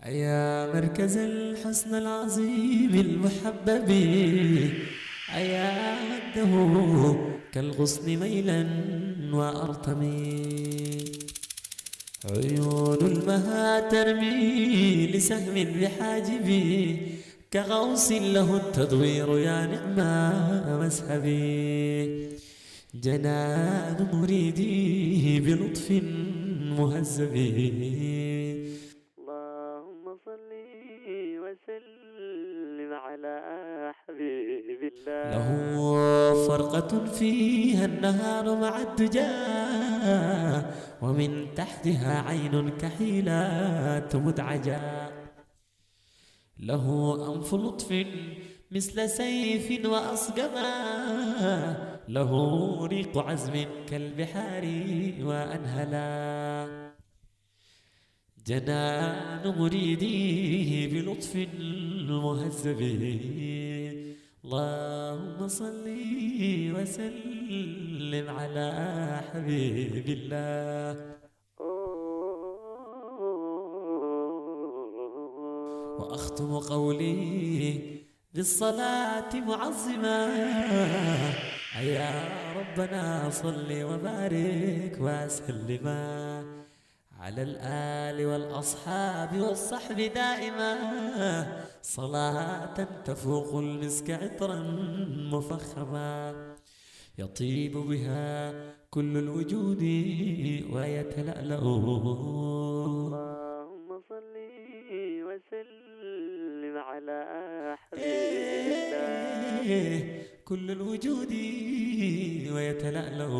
يا مركز الحسن العظيم المحبب، أيا مده كالغصن ميلا وأرتمي، عيون المها ترمي لسهم بحاجبي، كغوص له التدوير يا نعم مسهبي، جنان مريدي بلطف مهذب. اللهم صل وسلم على حبيب الله، له فرقة فيها النهار مع الدجى، ومن تحتها عين كحيلات مدعجة، له أنف لطف مثل سيف وأصقما، له ريق عزم كالبحار وأنهلا، جنان مريديه بلطف مهذب. اللهم صل وسلم على حبيب الله. وأختم قولي بالصلاة معظما، يا ربنا صل وبارك وسلما على الآل والأصحاب والصحب دائما، صلاة تفوق المسك عطرا مفخما، يطيب بها كل الوجود ويتلألأ. اللهم صل وسلم على حبيب الله، كل الوجود ويتلألأ.